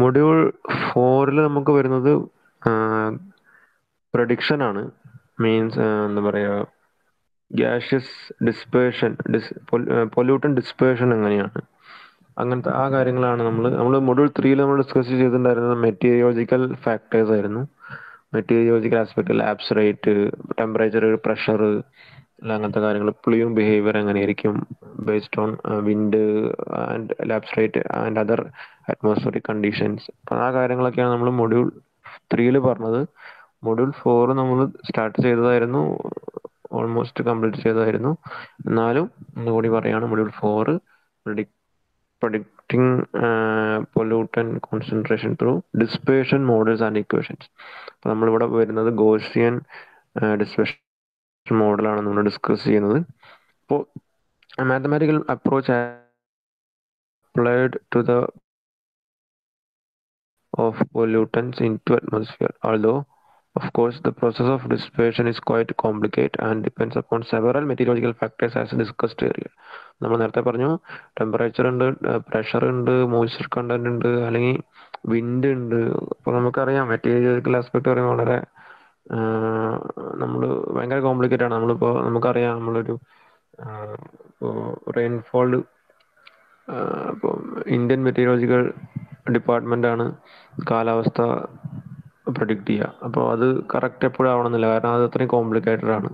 Module 4 നമുക്ക് വരുന്നത് prediction ആണ്. മീൻസ് എന്താ പറയുക, ഗ്യാഷ്യസ് ഡിസ്പേർഷൻ, പൊല്യൂട്ടൻ ഡിസ്പേർഷൻ എങ്ങനെയാണ്, അങ്ങനത്തെ ആ കാര്യങ്ങളാണ് നമ്മൾ മൊഡ്യൂൾ 3 നമ്മൾ ഡിസ്കസ് ചെയ്തിട്ടുണ്ടായിരുന്നത് മെറ്റീരിയോളജിക്കൽ ഫാക്ടേഴ്സ് ആയിരുന്നു. Meteorological aspect, labs rate, temperature, pressure, അങ്ങനത്തെ കാര്യങ്ങൾ, പ്ലൂം ബിഹേവിയർ എങ്ങനെയായിരിക്കും based on wind and labs rate and other atmospheric conditions. അപ്പം ആ കാര്യങ്ങളൊക്കെയാണ് നമ്മൾ മൊഡ്യൂൾ 3 പറഞ്ഞത്. മൊഡ്യൂൾ 4 നമ്മൾ സ്റ്റാർട്ട് ചെയ്തതായിരുന്നു, ഓൾമോസ്റ്റ് കംപ്ലീറ്റ് ചെയ്തതായിരുന്നു. എന്നാലും ഒന്നുകൂടി പറയാണ്, module 4 predicting pollutant concentration through dispersion models and equations. അപ്പോൾ നമ്മളിവിടെ വരുന്നത് ഗോസിയൻ ഡിസ്പേർഷൻ മോഡലാണ് നമ്മൾ ഡിസ്കസ് ചെയ്യുന്നത്. അപ്പോൾ mathematical approach applied to the of pollutants into atmosphere. Although, of course, the process of dispersion is quite complicated and depends upon several meteorological factors as discussed earlier. നമ്മൾ നേരത്തെ പറഞ്ഞു, temperature ഉണ്ട്, pressure ഉണ്ട്, moisture content ഉണ്ട്, അല്ലെങ്കിൽ wind ഉണ്ട്. അപ്പോൾ നമുക്കറിയാം മെറ്റീരിയൽ ആസ്പെക്ട് പറയുമ്പോൾ വളരെ നമ്മൾ ഭയങ്കര കോംപ്ലിക്കേറ്റഡ് ആണ്. നമുക്കറിയാം നമ്മളൊരു ഇപ്പോൾ റെയിൻഫോൾ, ഇപ്പോൾ ഇന്ത്യൻ മെറ്റീരിയോളജിക്കൽ ഡിപ്പാർട്ട്മെൻ്റാണ് കാലാവസ്ഥ പ്രഡിക്റ്റ് ചെയ്യുക. അപ്പോൾ അത് കറക്റ്റ് എപ്പോഴും ആവണമെന്നില്ല, കാരണം അത് അത്രയും കോംപ്ലിക്കേറ്റഡ് ആണ്.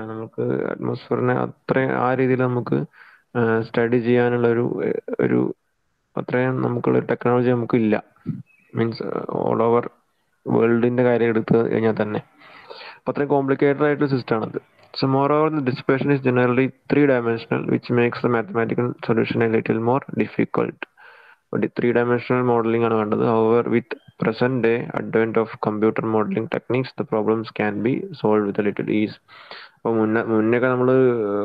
നമുക്ക് അറ്റ്മോസ്ഫിയറിനെ അത്രയും ആ രീതിയിൽ നമുക്ക് സ്റ്റഡി ചെയ്യാനുള്ള ഒരു അത്രയും നമുക്കുള്ള ടെക്നോളജി നമുക്കില്ല. മീൻസ് ഓൾ ഓവർ വേൾഡിൻ്റെ കാര്യം എടുത്ത് കഴിഞ്ഞാൽ തന്നെ അപ്പോൾ അത്രയും കോംപ്ലിക്കേറ്റഡ് ആയിട്ടൊരു സിസ്റ്റമാണത്. So moreover, the dispersion is generally three-dimensional, which makes the mathematical solution a little more difficult. Three-dimensional modeling ആണ് വേണ്ടത്. However, with present day advent of computer modeling techniques, the problems can be solved with a little ease. അപ്പോൾ മുന്നേയൊക്കെ നമ്മൾ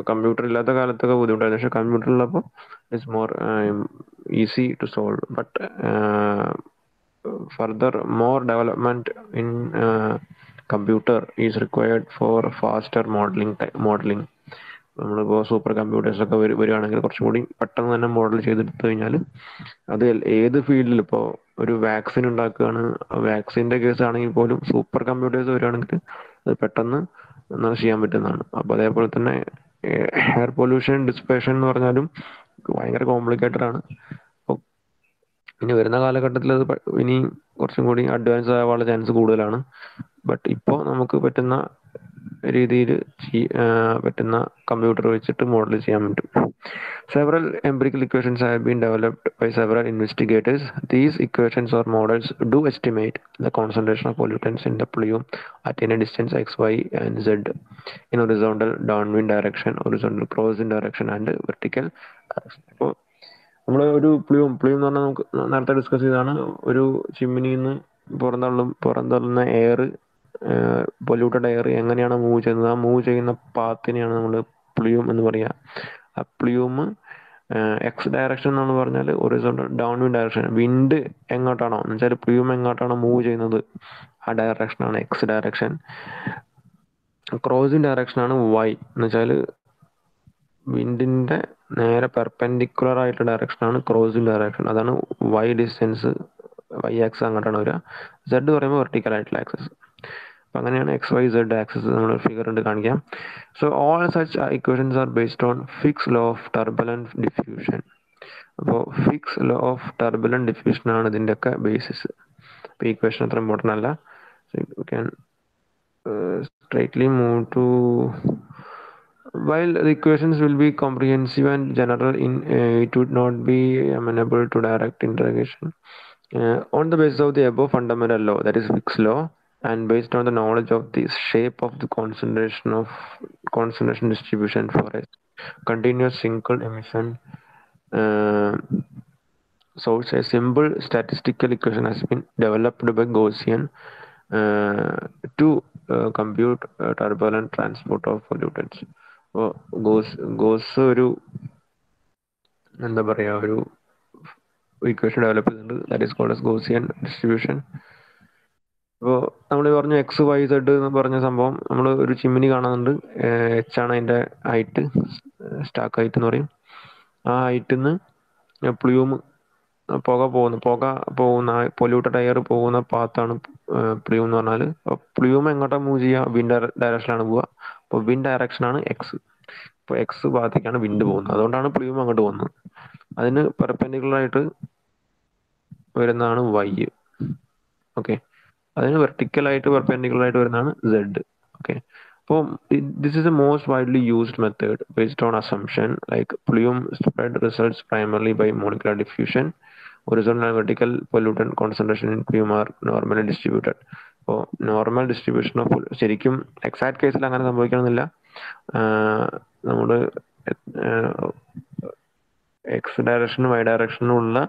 computer ഇല്ലാത്ത കാലത്തൊക്കെ ബുദ്ധിമുട്ടായിരുന്നു, പക്ഷേ computer ഉള്ളപ്പോൾ it's more easy to solve. But further more development in computer is required for faster modelling. നമ്മളിപ്പോൾ super കമ്പ്യൂട്ടേഴ്സൊക്കെ വരികയാണെങ്കിൽ കുറച്ചും കൂടി പെട്ടെന്ന് തന്നെ മോഡൽ ചെയ്തെടുത്തു കഴിഞ്ഞാൽ അത് ഏത് ഫീൽഡിൽ, ഇപ്പോൾ ഒരു വാക്സിൻ ഉണ്ടാക്കുകയാണ്, വാക്സിൻ്റെ കേസ് ആണെങ്കിൽ പോലും സൂപ്പർ കമ്പ്യൂട്ടേഴ്സ് വരികയാണെങ്കിൽ അത് പെട്ടെന്ന് ചെയ്യാൻ പറ്റുന്നതാണ്. അപ്പോൾ അതേപോലെ തന്നെ എയർ പൊല്യൂഷൻ ഡിസ്പേഷൻ എന്ന് പറഞ്ഞാലും ഭയങ്കര കോംപ്ലിക്കേറ്റഡ് ആണ്. അപ്പോൾ ഇനി വരുന്ന കാലഘട്ടത്തിൽ അത് ഇനി കുറച്ചും കൂടി അഡ്വാൻസ് ആവാനുള്ള ചാൻസ് കൂടുതലാണ്. ബട്ട് ഇപ്പോൾ നമുക്ക് പറ്റുന്ന രീതിയിൽ പറ്റുന്ന കമ്പ്യൂട്ടർ വെച്ചിട്ട് മോഡൽ ചെയ്യാൻ പറ്റും. Several empirical equations have been developed by several investigators. These equations or models do estimate the concentration of pollutants in the plume at any distance x, y, and z in horizontal downwind direction, horizontal crosswind direction, and vertical direction. അപ്പോൾ നമ്മൾ ഒരു plume എന്ന് പറഞ്ഞാൽ നമുക്ക് നേരത്തെ discuss ചെയ്തതാണ്, ഒരു ചിമ്മിനിയിൽ നിന്ന് പുറന്തള്ളുന്ന എയർ, പൊല്യൂട്ടഡ് എയർ എങ്ങനെയാണ് മൂവ് ചെയ്യുന്നത്, ആ മൂവ് ചെയ്യുന്ന പാത്തിനെയാണ് നമ്മൾ പ്ലൂം എന്ന് പറയുക. ആ പ്ലൂം എക്സ് ഡയറക്ഷൻ എന്ന് പറഞ്ഞാൽ ഒറിസോണ്ടൽ ഡൗൺവിൻഡ് ഡയറക്ഷൻ. വിൻഡ് എങ്ങോട്ടാണോ എന്ന് വെച്ചാൽ പ്ലൂം എങ്ങോട്ടാണോ മൂവ് ചെയ്യുന്നത് ആ ഡയറക്ഷനാണ് എക്സ് ഡയറക്ഷൻ. ക്രോസിങ് ഡയറക്ഷനാണ് വൈ എന്ന് വെച്ചാൽ വിൻഡിൻ്റെ നേരെ പെർപെൻഡിക്കുലർ ആയിട്ടുള്ള ഡയറക്ഷനാണ് ക്രോസിങ് ഡയറക്ഷൻ. അതാണ് വൈ ഡിസ്റ്റൻസ്, വൈ ആക്സസ് അങ്ങോട്ടാണ് വരിക. സെഡ് പറയുമ്പോൾ വെർട്ടിക്കൽ ആയിട്ടുള്ള ആക്സസ്. അപ്പം അങ്ങനെയാണ് എക്സ് വൈ സെഡ് ആക്സസ് നമ്മൾ ഫിഗർ ഉണ്ട് കാണിക്കാം. So all such equations are based on fix law of turbulent diffusion. അപ്പോൾ fix law of turbulent diffusion ആണ് ഇതിൻ്റെയൊക്കെ ബേസിസ്. അപ്പോൾ ഈ ഇക്വേഷൻ അത്ര ഇമ്പോർട്ടൻ്റ് അല്ല. So you can straightly move to, while the equations will be comprehensive and general, it would not be amenable to direct integration. On the basis of the above fundamental law, that is Fick's law, and based on the knowledge of the shape of the concentration distribution for a continuous single emission source, a simple statistical equation has been developed by Gaussian to compute turbulent transport of pollutants. അപ്പോൾ Gauss ഒരു എന്താ പറയുക, ഒരു equation develop ചെയ്തിട്ടുണ്ട്, that is called as Gaussian distribution. അപ്പോൾ നമ്മൾ പറഞ്ഞു X Y Z എന്ന് പറഞ്ഞ സംഭവം, നമ്മൾ ഒരു ചിമ്മിനി കാണുന്നുണ്ട്, എച്ച് ആണ് അതിൻ്റെ ഹൈറ്റ്, സ്റ്റാക്ക് ഹൈറ്റ് എന്ന് പറയും. ആ ഹൈറ്റിൽ നിന്ന് പ്ലൂം പുക പോകുന്ന പൊല്യൂട്ടഡ് എയർ പോകുന്ന പാത്താണ് പ്ലൂം എന്ന് പറഞ്ഞാൽ. പ്ലൂം എങ്ങോട്ടാ മൂവ് ചെയ്യുക? വിൻഡ് ഡയറക്ഷനാണ് പോവുക. അപ്പോൾ വിൻഡ് ഡയറക്ഷനാണ് എക്സ്. ഇപ്പോൾ എക്സ് ഭാഗത്തേക്കാണ് വിൻഡ് പോകുന്നത്. അതുകൊണ്ടാണ് പ്ലൂം അങ്ങോട്ട് പോകുന്നത്. അതിന് പെർപെൻഡിക്കുലർ ആയിട്ട് വരുന്നതാണ് വൈ. ഓക്കെ, അതിന് വെർട്ടിക്കലായിട്ട് പെർപെൻഡിക്കുലർ ആയിട്ട് വരുന്നതാണ് സെഡ്. ഓക്കെ, അപ്പോൾ this is a most widely used method based on assumption like plume spread results primarily by molecular diffusion. horizontal and vertical pollutant concentration in plume are normally distributed. അപ്പോൾ normal distribution of ശരിക്കും exact കേസിൽ അങ്ങനെ സംഭവിക്കണമെന്നില്ല. നമ്മൾ X ഡയറക്ഷനും Y ഡയറക്ഷനും ഉള്ള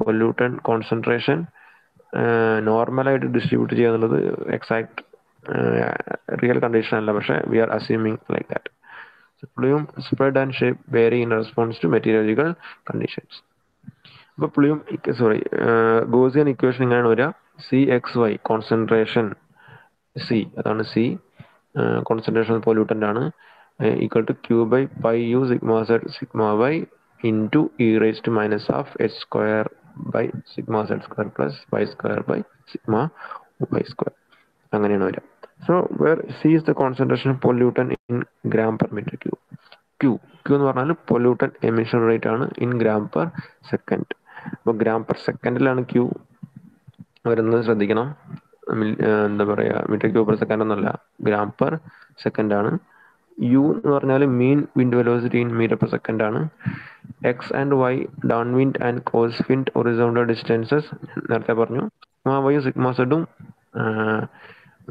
pollutant concentration നോർമലായിട്ട് distribute ചെയ്യുക എന്നുള്ളത് exact real condition അല്ല, പക്ഷേ we are assuming like that. Plume spread and shape vary in response to meteorological conditions. അപ്പോൾ പ്ലൂം ഗോസിയൻ ഇക്വേഷൻ ഇങ്ങനെയാണ് വരിക: C X Y concentration C, അതാണ് സി കോൺസെൻട്രേഷൻ പൊല്യൂട്ടൻ്റ് ആണ്, equal to Q by pi U sigma Z sigma Y into E raise to minus half H square by sigma zed square plus Y square by sigma Y square. അങ്ങനെയാണ് വരിക. So where C is the concentration pollutant in gram per metre cube. Q എന്ന് പറഞ്ഞാൽ pollutant emission rate ആണ് in gram per second. അപ്പോൾ gram per സെക്കൻഡിലാണ് Q വരുന്നത്, ശ്രദ്ധിക്കണം. എന്താ പറയുക, മീറ്റർ ക്യൂ പെർ സെക്കൻഡ് ഒന്നല്ല, ഗ്രാം പെർ സെക്കൻഡ് ആണ്. യു എന്ന് പറഞ്ഞാൽ mean wind velocity in metre per second ആണ്. X and Y down wind and cross wind horizontal distances നേരത്തെ പറഞ്ഞു. സിഗ്മ വൈയും സിഗ്മ സെഡും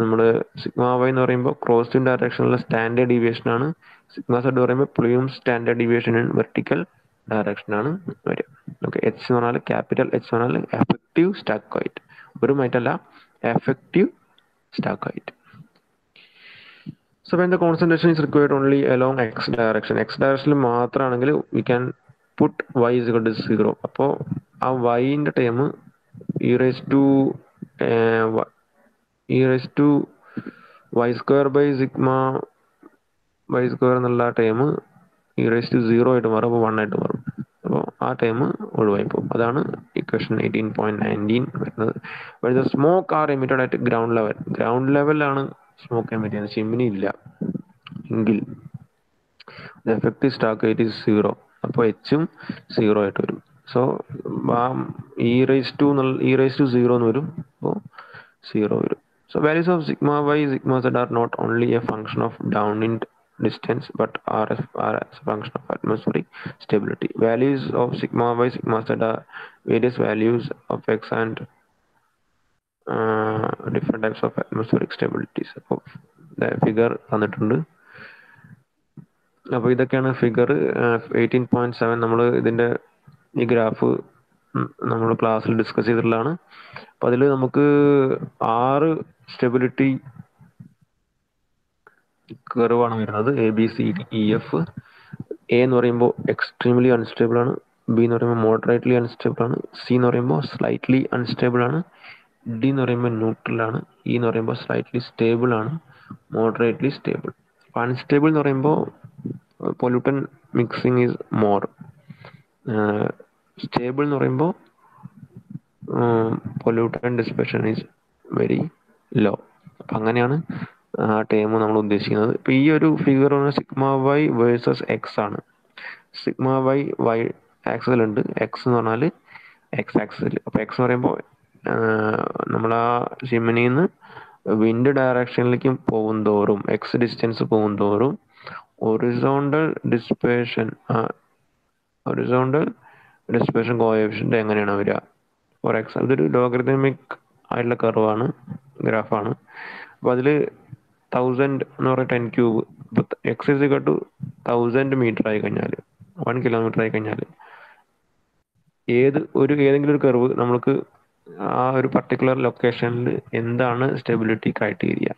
നമ്മൾ സിഗ്മ വൈ എന്ന് പറയുമ്പോൾ ക്രോസ് വിൻഡ് ഡയറക്ഷനിലുള്ള സ്റ്റാൻഡേർഡ് ഡീവിയേഷൻ ആണ്. സിഗ്മ സെഡ് പറയുമ്പോൾ plume standard deviation in vertical direction ആണ് വരിക. ഓക്കെ, എച്ച് എന്ന് പറഞ്ഞാൽ ക്യാപിറ്റൽ എച്ച് എന്ന് പറഞ്ഞാൽ എഫക്റ്റീവ് സ്റ്റാക്ക് ഹൈറ്റ്, ഒരു മൈറ്റല്ല, effective stack height. So when the concentration is required only along x direction, x direction മാത്രമാണെങ്കിൽ we can put y is equal to 0. അപ്പോൾ ആ y-ൻ്റെ term e raised to y square by sigma y square എന്നുള്ള term e raised to 0 ആയിട്ട് മാറും, അപ്പോൾ 1 ആയിട്ട് മാറും. അപ്പോൾ ആ ടൈം ഒഴിവായി പോകും. അതാണ് ഇക്വേഷൻ 18.19 വരുന്നത്. When the smoke are emitted at ground level, ground ലെവലിലാണ് സ്മോക്ക് എമിറ്റ് ചെയ്യുന്നത്, ചിമ്മിനി ഇല്ല എങ്കിൽ എഫക്റ്റീവ് സ്റ്റാക്ക് ഹൈറ്റ് ഈസ് 0. അപ്പോൾ എച്ചും 0 ആയിട്ട് വരും. സോ ഇ റേസ് ടു 0 എന്ന് വരും, അപ്പോൾ 0 വരും. So values of sigma y, sigma z are not only a function of downwind distance but are a function of atmospheric stability. Values of sigma y, sigma z are various values of x and different types of atmospheric stabilities. അപ്പോൾ figure തന്നിട്ടുണ്ട്. അപ്പോൾ ഇതൊക്കെയാണ് figure 18.7. നമ്മൾ ഇതിൻ്റെ ഈ graph നമ്മൾ ക്ലാസ്സിൽ discuss ചെയ്തിട്ടുള്ളതാണ്. അപ്പോൾ അതിൽ നമുക്ക് 6 സ്റ്റെബിലിറ്റി കർവാണ് വരുന്നത്, A B C D E F. A എന്ന് പറയുമ്പോൾ എക്സ്ട്രീംലി അൺസ്റ്റേബിൾ ആണ്, ബി എന്ന് പറയുമ്പോൾ മോഡറേറ്റ്ലി അൺസ്റ്റേബിൾ ആണ്, സി എന്ന് പറയുമ്പോൾ സ്ലൈറ്റ്ലി അൺസ്റ്റേബിൾ ആണ്, ഡി എന്ന് പറയുമ്പോൾ ന്യൂട്രൽ ആണ്, ഇ എന്ന് പറയുമ്പോൾ സ്ലൈറ്റ്ലി സ്റ്റേബിൾ ആണ്, മോഡറേറ്റ്ലി സ്റ്റേബിൾ. അൺസ്റ്റേബിൾ എന്ന് പറയുമ്പോൾ pollutant mixing is more. Stable എന്ന് പറയുമ്പോൾ pollutant dispersion is very low. അപ്പം അങ്ങനെയാണ് ആ ടേം നമ്മൾ ഉദ്ദേശിക്കുന്നത്. ഇപ്പം ഈ ഒരു figure sigma y versus x ആണ്. സിഗ്മ വൈ വൈ ആക്സിലുണ്ട്, എക്സ് എന്ന് പറഞ്ഞാൽ എക്സ് ആക്സിൽ. അപ്പോൾ എക്സ് എന്ന് പറയുമ്പോൾ നമ്മൾ ആ ഷിമിനിയിൽ നിന്ന് വിൻഡ് ഡയറക്ഷനിലേക്ക് പോകും തോറും, എക്സ് ഡിസ്റ്റൻസ് പോകും തോറും ഒറിസോണ്ടൽ ഡിസ്പേർഷൻ കോഎഫിഷ്യന്റ് എങ്ങനെയാണ് വരിക? ഫോർ എക്സാമ്പിൾ ഇതൊരു ലോഗരിതമിക് ആയിട്ടുള്ള കർവാണ്, ഗ്രാഫാണ്. അപ്പോൾ അതിൽ 1000 എന്ന് പറയുക 10 ക്യൂബ്, ഇപ്പോൾ x is equal to 1000 metre ആയി കഴിഞ്ഞാൽ, 1 കിലോമീറ്റർ ആയി കഴിഞ്ഞാൽ ഏതെങ്കിലും ഒരു കർവ് നമ്മൾക്ക് ആ ഒരു പർട്ടിക്കുലർ ലൊക്കേഷനിൽ എന്താണ് സ്റ്റെബിലിറ്റി ക്രൈറ്റീരിയ,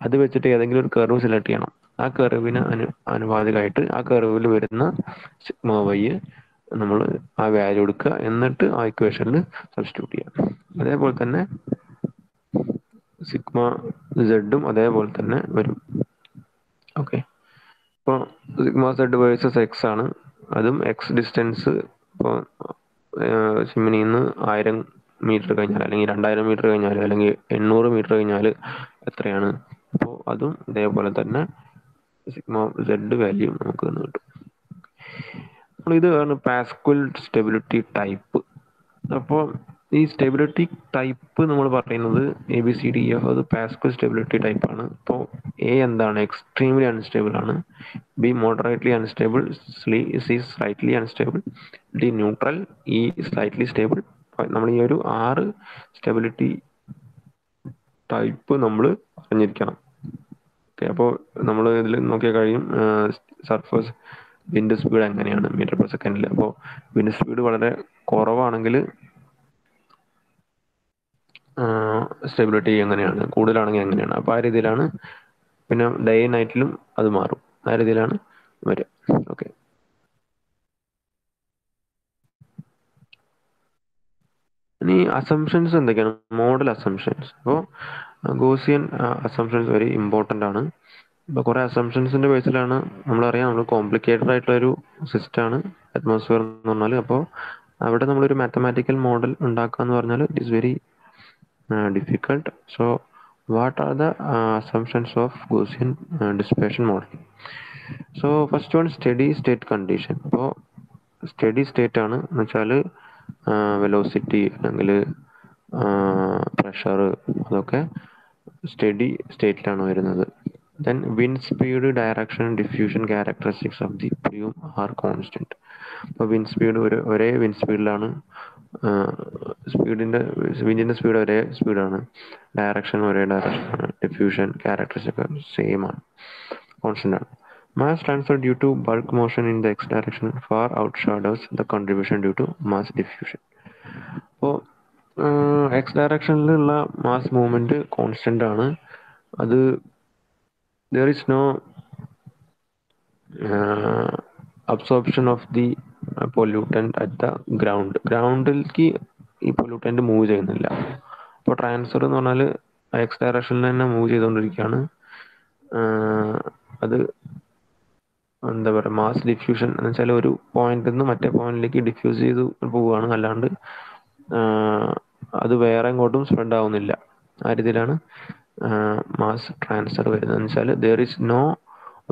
അത് വെച്ചിട്ട് ഏതെങ്കിലും ഒരു കർവ് സെലക്ട് ചെയ്യണം. ആ കർവിന് അനുപാതികമായിട്ട് ആ കർവിൽ വരുന്ന സിഗ്മ വൈ നമ്മൾ ആ വാല്യൂ എടുക്കുക, എന്നിട്ട് ആ ഇക്വേഷനിൽ സബ്സ്റ്റിറ്റ്യൂട്ട് ചെയ്യാം. അതേപോലെ തന്നെ സിഗ്മ സെഡും അതേപോലെ തന്നെ വരും. ഓക്കെ, ഇപ്പോൾ സിഗ്മ സെഡ് വേഴ്സസ് എക്സ് ആണ്, അതും എക്സ് ഡിസ്റ്റൻസ് ഇപ്പോൾ ചിമ്മിനിയിൽ നിന്ന് 1000 മീറ്റർ കഴിഞ്ഞാൽ, അല്ലെങ്കിൽ 2000 മീറ്റർ കഴിഞ്ഞാൽ, അല്ലെങ്കിൽ 800 മീറ്റർ കഴിഞ്ഞാൽ എത്രയാണ്. അപ്പോൾ അതും ഇതേപോലെ തന്നെ സിഗ്മ സെഡ് വാല്യൂ നമുക്ക് കിട്ടും. അപ്പോൾ ഇതാണ് പാസ്കൽ സ്റ്റെബിലിറ്റി ടൈപ്പ്. അപ്പോൾ ഈ സ്റ്റെബിലിറ്റി ടൈപ്പ് നമ്മൾ പറയുന്നത് ABCDEF, അത് പാസ്കൽ സ്റ്റെബിലിറ്റി ടൈപ്പാണ്. അപ്പോൾ എ എന്താണ്? എക്സ്ട്രീംലി അൺസ്റ്റേബിൾ ആണ്. B moderately unstable. C slightly unstable. D neutral. E slightly stable. നമ്മൾ ഈ ഒരു 6 സ്റ്റെബിലിറ്റി ടൈപ്പ് നമ്മൾ അറിഞ്ഞിരിക്കണം. ഓക്കെ, അപ്പോൾ നമ്മൾ ഇതിൽ നോക്കിയാൽ കഴിയും സർഫസ് വിൻഡ് സ്പീഡ് എങ്ങനെയാണ് മീറ്റർ പെർ സെക്കൻഡിൽ. അപ്പോൾ വിൻഡ് സ്പീഡ് വളരെ കുറവാണെങ്കിൽ സ്റ്റെബിലിറ്റി എങ്ങനെയാണ്, കൂടുതലാണെങ്കിൽ എങ്ങനെയാണ്. അപ്പോൾ ആ രീതിയിലാണ്. പിന്നെ ഡേ നൈറ്റിലും അത് മാറും. ആ രീതിയിലാണ് വരിക. ഓക്കെ, ഇനി അസംഷൻസ് എന്തൊക്കെയാണ്? Model assumptions. അപ്പോൾ ഗോസിയൻ അസംഷൻസ് വെരി ഇമ്പോർട്ടൻ്റ് ആണ്. ഇപ്പോൾ കുറേ അസംഷൻസിൻ്റെ ബേസിലാണ് നമ്മളറിയാം, നമ്മൾ കോംപ്ലിക്കേറ്റഡ് ആയിട്ടുള്ളൊരു സിസ്റ്റമാണ് അറ്റ്മോസ്ഫിയർ എന്ന് പറഞ്ഞാൽ. അപ്പോൾ അവിടെ നമ്മളൊരു മാത്തമാറ്റിക്കൽ മോഡൽ ഉണ്ടാക്കുക എന്ന് പറഞ്ഞാൽ it is very difficult. So, what are the assumptions of Gaussian dissipation model? So, first one, steady state condition. അപ്പോൾ സ്റ്റഡി സ്റ്റേറ്റ് ആണ് എന്ന് വെച്ചാൽ വെലോസിറ്റി അല്ലെങ്കിൽ പ്രഷർ അതൊക്കെ സ്റ്റഡി സ്റ്റേറ്റിലാണ് വരുന്നത്. Then wind speed, direction, diffusion characteristics of the plume are constant. അപ്പോൾ wind speed ഒരേ വിൻഡ് സ്പീഡിലാണ്, വിൻഡിൻ്റെ സ്പീഡ് ഒരേ സ്പീഡാണ്, ഡയറക്ഷൻ ഒരേ ഡയറക്ഷനാണ്, ഡിഫ്യൂഷൻ ക്യാരക്ടറിസ്റ്റിക് സെയിം ആണ്, കോൺസ്റ്റന്റ് ആണ്. Mass transfer due to bulk motion in the x direction far outshadows the contribution due to mass diffusion. അപ്പോൾ എക്സ് ഡയറക്ഷനിലുള്ള മാസ് മൂവ്മെന്റ് കോൺസ്റ്റന്റ് ആണ്. അത് there is no absorption of the pollutant at the ഗ്രൗണ്ടിലേക്ക് ഈ pollutant move ചെയ്യുന്നില്ല. അപ്പോൾ transfer എന്ന് പറഞ്ഞാൽ എക്സ് ഡയറക്ഷനിൽ തന്നെ മൂവ് ചെയ്തുകൊണ്ടിരിക്കുകയാണ്. അത് എന്താ പറയുക, മാസ് ഡിഫ്യൂഷൻ എന്ന് വെച്ചാൽ ഒരു പോയിന്റിൽ നിന്ന് മറ്റേ പോയിന്റിലേക്ക് ഡിഫ്യൂസ് ചെയ്ത് പോവുകയാണ്, അല്ലാണ്ട് അത് വേറെ എങ്ങോട്ടും സ്പ്രെഡ് ആവുന്നില്ല. ആ രീതിയിലാണ് മാസ് ട്രാൻസ്ഫർ വരുന്നത്. എന്ന് വെച്ചാൽ there is no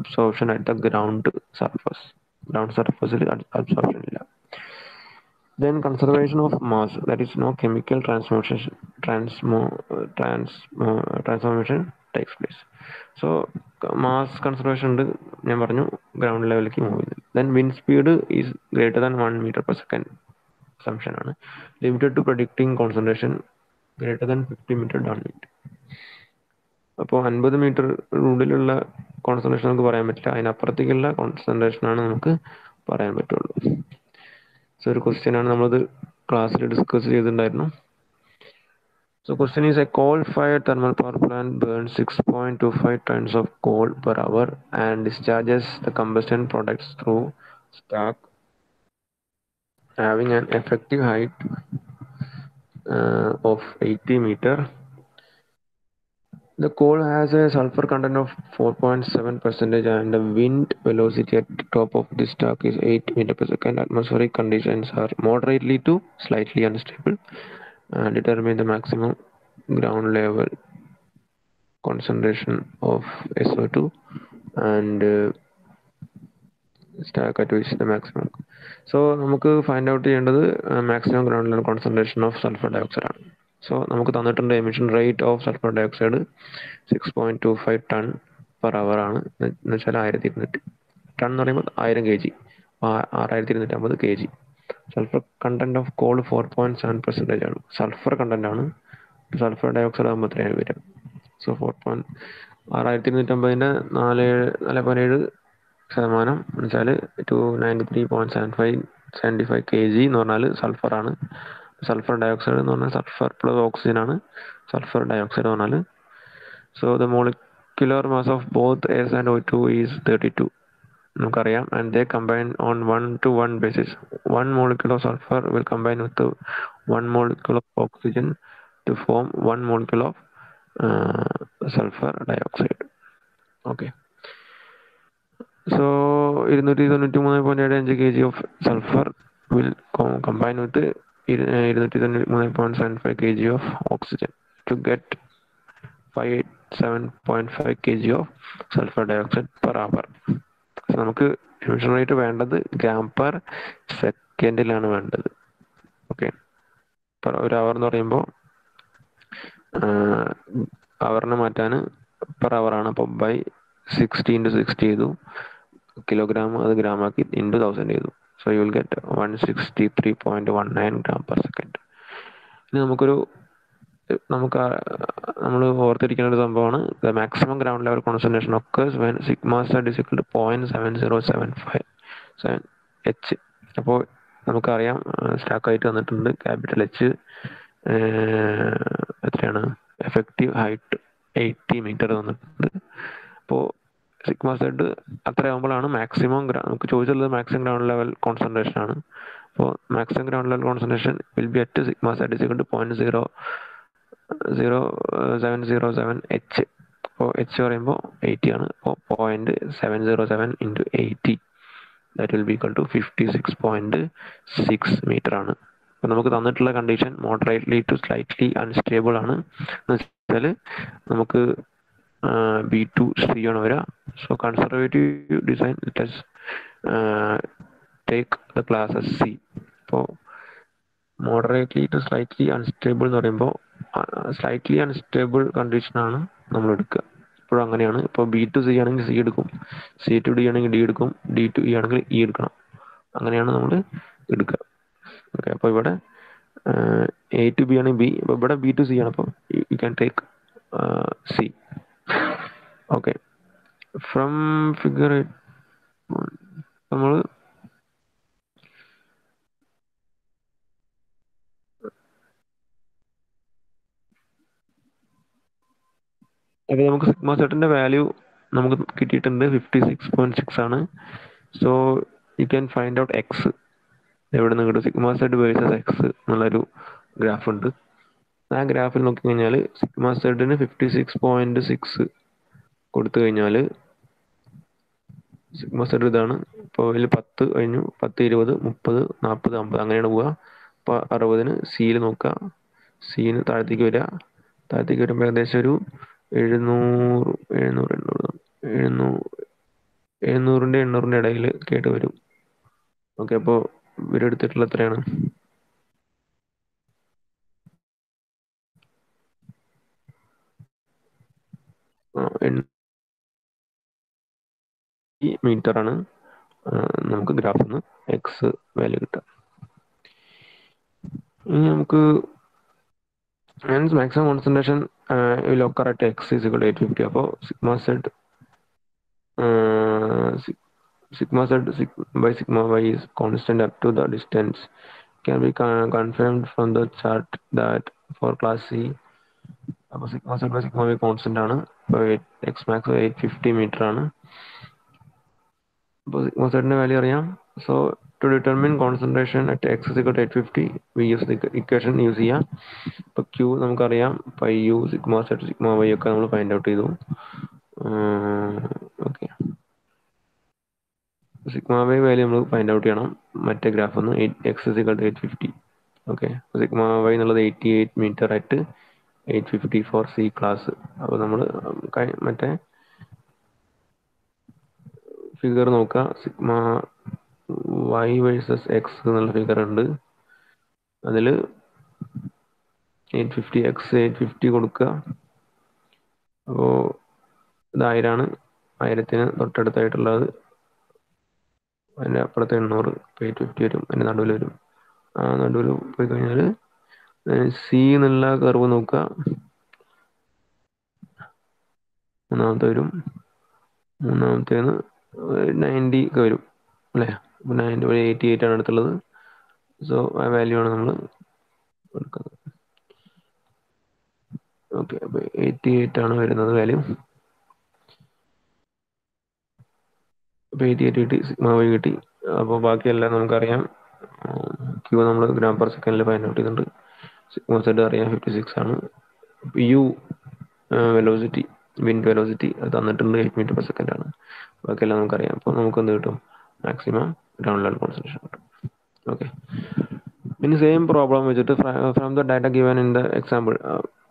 absorption at the ground സർഫസിൽ അബ്സോർപ്ഷൻ ഇല്ല. Then conservation of mass, that is no chemical transformation takes place. So mass conservation ഉണ്ട്, ഞാൻ പറഞ്ഞു, ഗ്രൗണ്ട് ലെവലിലേക്ക് മൂവ് ചെയ്യുന്നത്. Then wind speed is greater than 1 meter per second assumption ആണ്. Limited to predicting concentration greater than 50 meter downwind. അപ്പോൾ 50 metre ഉള്ളിലുള്ള concentration നമുക്ക് പറയാൻ പറ്റില്ല, അതിനപ്പുറത്തേക്കുള്ള കോൺസെൻട്രേഷനാണ് നമുക്ക് പറയാൻ പറ്റുള്ളൂ. സോ ഒരു ക്വസ്റ്റ്യൻ ആണ്, നമ്മളത് ക്ലാസ്സിൽ ഡിസ്കസ് ചെയ്തിട്ടുണ്ടായിരുന്നു. So question is, a coal-fired thermal power plant burns 6.25 tons of coal per hour and discharges the combustion products through stack having an effective height of 80 meter. The coal has a sulfur content of 4.7% and the wind velocity at the top of the stack is 8 meter per second. Atmospheric conditions are moderately to slightly unstable. Determine the maximum ground level concentration of SO2 and stack at which the maximum. So നമുക്ക് find out ചെയ്യേണ്ടത് maximum ground level concentration of sulphur dioxide ആണ്. So നമുക്ക് തന്നിട്ടുണ്ട് emission rate of sulphur dioxide 6.25 ton per hour ആണ്. എന്ന് വെച്ചാൽ 1200 ton എന്ന് പറയുമ്പോൾ 1000 kg, 6250 kg. Sulphur content of call 4.7% ആണ്. സൾഫർ കണ്ടന്റ് ആണ്. സൾഫർ ഡയോക്സൈഡ് ആകുമ്പോൾ എത്രയാണ് വരിക? സോ 6250ൻ്റെ 4.7% എന്ന് വെച്ചാൽ 293.75 kg എന്ന് പറഞ്ഞാൽ സൾഫറാണ്. സൾഫർ ഡയോക്സൈഡ് എന്ന് പറഞ്ഞാൽ സൾഫർ പ്ലസ് ഓക്സിജൻ ആണ് സൾഫർ ഡയോക്സൈഡ് എന്ന് പറഞ്ഞാൽ. So the molecular mass of both S and O2 is 32 നമുക്കറിയാം. And they combine on 1:1 basis. 1 molecule of sulfur will combine with 1 molecule of oxygen to form 1 molecule of sulfur dioxide. Okay. So 293.75 kg of sulfur will combine with 293.75 kg of oxygen to get 57.5 kg of sulfur dioxide per hour. നമുക്ക് emission rate വേണ്ടത് gram per സെക്കൻഡിലാണ് വേണ്ടത്. Okay, ഒരു അവർ എന്ന് പറയുമ്പോൾ അവറിനെ മാറ്റാൻ per അവറാണ്. അപ്പോൾ by 60 × 60 ചെയ്തു, kilogram അത് ഗ്രാം ആക്കി ഇൻറ്റു 1000 ചെയ്തു. So you will get 163.19 gram per second. ഇനി നമ്മൾ ഓർത്തിരിക്കേണ്ട ഒരു സംഭവമാണ് the maximum ground level concentration occurs when sigma z is equal to 0.7075 H. അപ്പോൾ നമുക്കറിയാം സ്റ്റാക്കായിട്ട് വന്നിട്ടുണ്ട് ക്യാപിറ്റൽ എച്ച് എത്രയാണ്, എഫക്റ്റീവ് ഹൈറ്റ് 80 മീറ്റർ വന്നിട്ടുണ്ട്. അപ്പോൾ സിഗ്മ സെഡ് അത്ര ആകുമ്പോഴാണ് മാക്സിമം നമുക്ക് ചോദിച്ചുള്ളത് മാക്സിമം ഗ്രൗണ്ട് ലെവൽ കോൺസെൻട്രേഷൻ ആണ്. അപ്പോൾ maximum ground level concentration will be at sigma z is equal to 0.0707 H. അപ്പോൾ എച്ച് പറയുമ്പോൾ 80 ആണ്. അപ്പോൾ 0.707 × 80 that will be equal to 56.6 metre ആണ്. അപ്പോൾ നമുക്ക് തന്നിട്ടുള്ള condition moderately to slightly unstable ആണ് എന്ന് വെച്ചാൽ നമുക്ക് B2C ആണ് വരിക. So conservative design let's take the class as C. അപ്പോൾ മോഡറേറ്റ്ലി ടു സ്ലൈറ്റ്ലി അൺസ്റ്റേബിൾ എന്ന് പറയുമ്പോൾ സ്ലൈറ്റ്ലി അൺസ്റ്റേബിൾ കണ്ടീഷനാണ് നമ്മൾ എടുക്കുക. ഇപ്പോഴും അങ്ങനെയാണ്. ഇപ്പോൾ B2C ആണെങ്കിൽ C എടുക്കും, C2D ആണെങ്കിൽ D എടുക്കും, D2E ആണെങ്കിൽ E എടുക്കണം. അങ്ങനെയാണ് നമ്മൾ എടുക്കുക. ഓക്കെ, അപ്പോൾ ഇവിടെ A to B ആണ് B, അപ്പോൾ ഇവിടെ B to C ആണ്. അപ്പോൾ you can take C. Okay, from figure നമ്മൾ അപ്പോൾ നമുക്ക് സിഗ്മ സെറ്റിന്റെ വാല്യൂ നമുക്ക് കിട്ടിയിട്ടുണ്ട് 56.6 ആണ്. So you can find out X. എവിടെ നിന്ന് കിട്ടും? സിഗ്മ സെഡ് വേഴ്സസ് എക്സ് എന്നുള്ളൊരു ഗ്രാഫ് ഉണ്ട്. ആ ഗ്രാഫിൽ നോക്കിക്കഴിഞ്ഞാൽ സിഗ്മ സെഡിന് 56.6 കൊടുത്തു കഴിഞ്ഞാൽ സിഗ്മ സെഡ് ഇതാണ്. ഇപ്പോൾ ഇതിൽ 10 കഴിഞ്ഞു, 10, 20, 30, 40, 50 അങ്ങനെയാണ് പോവുക. അപ്പോൾ 60-ന് സിയിൽ നോക്കുക, സിന്ന് താഴത്തേക്ക് വരിക. താഴത്തേക്ക് വരുമ്പോൾ ഏകദേശം ഒരു 700-800 ഇടയിൽ കേട്ട് വരും. ഓക്കെ, അപ്പോൾ ഇവരെടുത്തിട്ടുള്ള എത്രയാണ്? മീറ്റർ ആണ് നമുക്ക് ഗ്രാഫിൽ നിന്ന് എക്സ് വാല്യൂ കിട്ടുക. ഇനി നമുക്ക് maximum concentration will occur at x is equal to 850. അപ്പോൾ sigma z by sigma y is constant up to the distance can be confirmed from the chart that for class C. അപ്പോൾ sigma z by sigma y constant ആണ്. അപ്പോൾ x max 850 metre ആണ്. അപ്പോൾ sigma സെഡിന്റെ value അറിയാം. So to determine concentration at x is equal to 850 we use equation use ചെയ്യാം. ഇപ്പോൾ Q നമുക്കറിയാം, pi U sigma Z sigma y ഒക്കെ നമ്മൾ ഫൈൻഡ് ഔട്ട് ചെയ്തു. ഓക്കെ, സിഗ്മ വൈ വാല്യൂ നമ്മൾ ഫൈൻഡ് ഔട്ട് ചെയ്യണം മറ്റേ ഗ്രാഫ് ഒന്ന്. x is equal to 850. Okay, sigma y എന്നുള്ളത് 88 metre at 850 four C class. അപ്പോൾ നമ്മൾ മറ്റേ ഫിഗർ നോക്കുക. സിഗ്മ വൈ വേഴ്സസ് എക്സ് എന്നുള്ള ഫിഗർ ഉണ്ട്. അതിൽ 850 എക്സ് 850 കൊടുക്കുക. അപ്പോൾ ഇത് 1000 ആണ്. 1000-ന് തൊട്ടടുത്തായിട്ടുള്ളത് അതിൻ്റെ അപ്പുറത്ത് 800. 850 വരും, അതിൻ്റെ നടുവിൽ വരും. ആ നടുവിൽ പോയി കഴിഞ്ഞാൽ സി എന്നുള്ള കർവ് നോക്കുക. മൂന്നാമത്തെ വരും. മൂന്നാമത്തേന്ന് 90 ഒക്കെ വരും അല്ലേ? 88 ആണ് അടുത്തുള്ളത്. സോ ആ വാല്യൂ ആണ് നമ്മൾ എടുക്കുന്നത്. ഓക്കെ, അപ്പോൾ 88 ആണ് വരുന്നത് വാല്യൂ. അപ്പോൾ 88 കിട്ടി, സിഗ്മ വൈ കിട്ടി. അപ്പോൾ ബാക്കിയെല്ലാം നമുക്കറിയാം. ക്യൂ നമ്മൾ ഗ്രാം പെർ സെക്കൻഡിൽ ഫൈൻഡ് ഔട്ട് ചെയ്തിട്ടുണ്ട്. സിഗ്മ സെഡ് അറിയാം 56 ആണ്. യു വെലോസിറ്റി, വിൻഡ് വെലോസിറ്റി അത് തന്നിട്ടുണ്ട് 8 മീറ്റർ പെർ സെക്കൻഡ് ആണ്. ബാക്കിയെല്ലാം നമുക്കറിയാം. അപ്പോൾ നമുക്ക് എന്ത് കിട്ടും? മാക്സിമം ഗ്രൗണ്ട് ലെവൽ കോൺസെൻട്രേഷൻ കിട്ടും. Okay. In the same problem വെച്ചിട്ട് from the data given in the example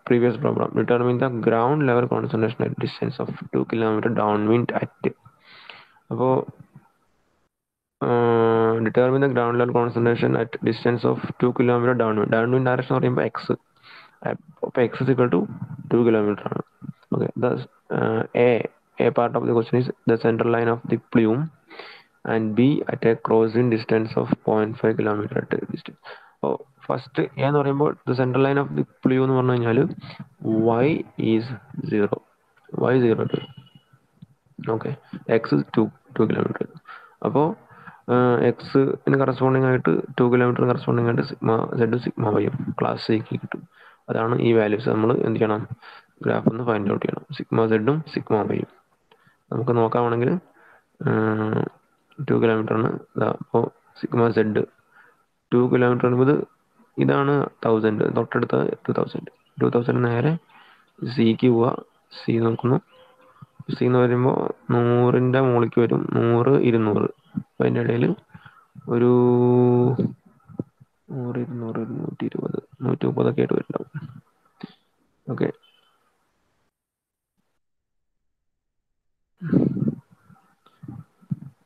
previous problem, determine the ground level concentration at distance of 2 km downwind at. അപ്പോൾ determine the ground level concentration at distance of 2 km downwind. Downwind direction എന്ന് പറയുമ്പോൾ x. അപ്പോൾ x is equal to 2 km ആണ്. Okay. Thus, a part of the question is the center line of the plume and B at a crossing distance of 0.5 kilometer at a distance. അപ്പോൾ first എന്ന് പറയുമ്പോൾ the central line of the plume എന്ന് പറഞ്ഞു കഴിഞ്ഞാൽ y is 0, y 0 okay, X two kilometre. അപ്പോൾ എക്സിന് corresponding ആയിട്ട് 2 kilometre corresponding ആയിട്ട് സിഗ്മ സെഡ് സിഗ്മ വൈയും ക്ലാസ് സിക്ക് കിട്ടും. അതാണ് ഈ വാല്യൂസ് നമ്മൾ എന്ത് ചെയ്യണം, ഗ്രാഫ് ഒന്ന് ഫൈൻഡ് ഔട്ട് ചെയ്യണം. സിഗ്മ സെഡും സിഗ്മ വൈയും നമുക്ക് നോക്കാമെങ്കിൽ 2 കിലോമീറ്ററിന് ഇതാ. അപ്പോൾ സിഗ്മ സെഡ് 2 കിലോമീറ്റർ പറയുമ്പോൾ ഇതാണ് 1000, തൊട്ടടുത്ത 2000 നേരെ സിക്ക് പോവുക. സി നോക്കുന്നു, സി എന്ന് വരുമ്പോൾ 100ൻ്റെ മുകളിലേക്ക് വരും, 100, 200. അപ്പം അതിൻ്റെ ഇടയിൽ ഒരു 100, 200, 120, 130 ആയിട്ട് വരുന്നുണ്ടാവും. Okay,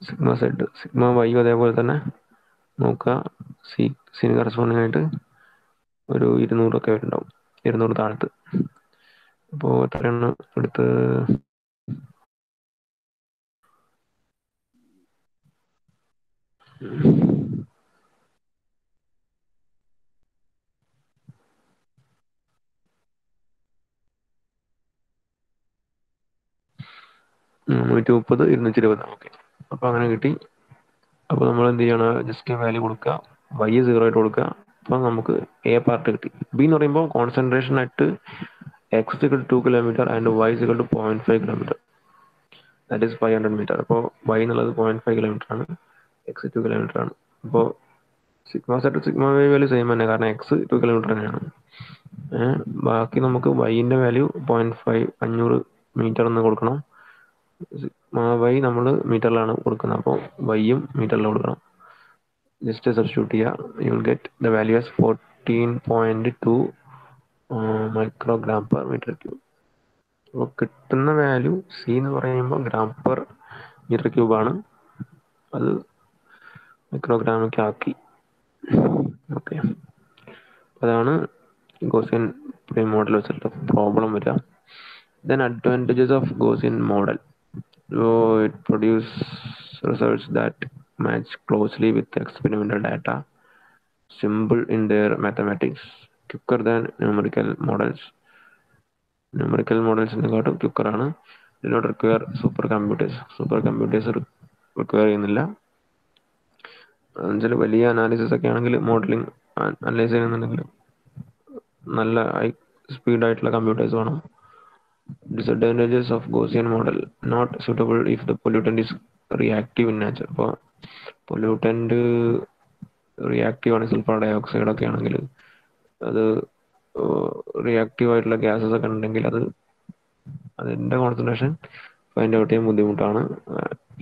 sigma Z sigma Y അതേപോലെ തന്നെ നോക്കുക. സിന് കറസ്പോണ്ടിങ് ആയിട്ട് ഒരു 200 വരുന്നുണ്ടാവും, 200 താഴത്ത്. അപ്പോൾ എത്രയാണ് എടുത്ത് 130, 220. ഓക്കെ, അപ്പോൾ അങ്ങനെ കിട്ടി. അപ്പോൾ നമ്മൾ എന്ത് ചെയ്യണം, ജസ്റ്റ് വാല്യൂ കൊടുക്കുക, y 0 ആയിട്ട് കൊടുക്കുക. അപ്പോൾ നമുക്ക് എ പാർട്ട് കിട്ടി. ബി എന്ന് പറയുമ്പോൾ കോൺസെൻട്രേഷൻ ആയിട്ട് x is equal to 2 kilometre and y is equal to 0.5 kilometre, that is 500 metre. അപ്പോൾ y എന്നുള്ളത് 0.5 കിലോമീറ്റർ ആണ്, x 2 കിലോമീറ്റർ ആണ്. അപ്പോൾ sigma z sigma y value same തന്നെ, കാരണം x 2 കിലോമീറ്റർ തന്നെയാണ്. ബാക്കി നമുക്ക് വൈൻ്റെ വാല്യൂ 0.5 500 മീറ്റർ എന്ന് കൊടുക്കണം. വൈ നമ്മൾ മീറ്ററിലാണ് കൊടുക്കുന്നത്, അപ്പോൾ വൈയും മീറ്ററിൽ കൊടുക്കണം. ജസ്റ്റ് സബ്സ്റ്റിറ്റ്യൂട്ട് ചെയ്യുക, you will get the value as 14.2 microgram per metre cube. അപ്പോൾ കിട്ടുന്ന വാല്യൂ സി എന്ന് പറയുമ്പോൾ ഗ്രാം പെർ മീറ്റർ ക്യൂബാണ്, അത് മൈക്രോഗ്രാമിലേക്ക് ആക്കി. ഓക്കെ, അതാണ് ഗോസിയൻ പ്ലൂം മോഡൽ വെച്ചിട്ട് പ്രോബ്ലം വരിക. Then advantages of Gaussian model. So it produces results that match closely with experimental data, simple in their mathematics, quicker than numerical models. Numerical models നെക്കാട്ടും quicker ആണ്. Do not require supercomputers. Supercomputers require ചെയ്യുന്നില്ല. എന്നുവെച്ചാൽ വലിയ analysis ഒക്കെ ആണെങ്കിൽ modelling analyse ചെയ്യുന്നുണ്ടെങ്കിൽ നല്ല high സ്പീഡായിട്ടുള്ള computers വേണം. Disadvantages of Gaussian model: not suitable if the pollutant is reactive in nature. അപ്പോൾ പൊല്യൂട്ടൻ്റ് റിയാക്റ്റീവ് ആണ്, സൾഫർ ഡയോക്സൈഡ് ഒക്കെ ആണെങ്കിൽ അത് റിയാക്റ്റീവ് ആയിട്ടുള്ള ഗ്യാസസ് ഒക്കെ ഉണ്ടെങ്കിൽ അതിൻ്റെ കോൺസെൻട്രേഷൻ ഫൈൻഡ് ഔട്ട് ചെയ്യാൻ ബുദ്ധിമുട്ടാണ്,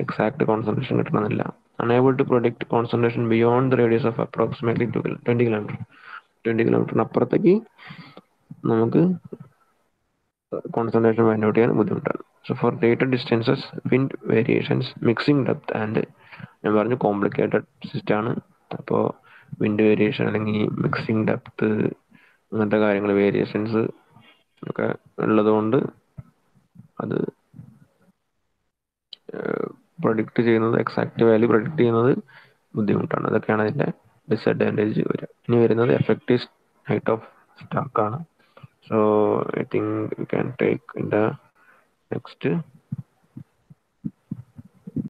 എക്സാക്ട് കോൺസെൻട്രേഷൻ കിട്ടണമെന്നില്ല. Unable to predict concentration beyond the radius of approximately 20 kilometre. 20 കിലോമീറ്ററിന് അപ്പുറത്തേക്ക് നമുക്ക് കോൺസെൻട്രേഷൻ ഫൈൻഡ് ഔട്ട് ചെയ്യാൻ ബുദ്ധിമുട്ടാണ്. So for dated distances, wind variations, mixing depth and ഞാൻ പറഞ്ഞു കോംപ്ലിക്കേറ്റഡ് സിസ്റ്റമാണ്. അപ്പോൾ വിൻഡ് വേരിയേഷൻ അല്ലെങ്കിൽ മിക്സിംഗ് ഡെപ്ത് അങ്ങനത്തെ കാര്യങ്ങൾ, വേരിയേഷൻസ് ഒക്കെ ഉള്ളതുകൊണ്ട് അത് പ്രൊഡിക്റ്റ് ചെയ്യുന്നത്, എക്സാക്റ്റ് വാല്യൂ പ്രൊഡിക്റ്റ് ചെയ്യുന്നത് ബുദ്ധിമുട്ടാണ്. അതൊക്കെയാണ് അതിൻ്റെ ഡിസഡ്വാൻറ്റേജ് വരിക. ഇനി വരുന്നത് എഫക്റ്റീവ് ഹൈറ്റ് ഓഫ് സ്റ്റോക്ക് ആണ്. So I think we can take in the next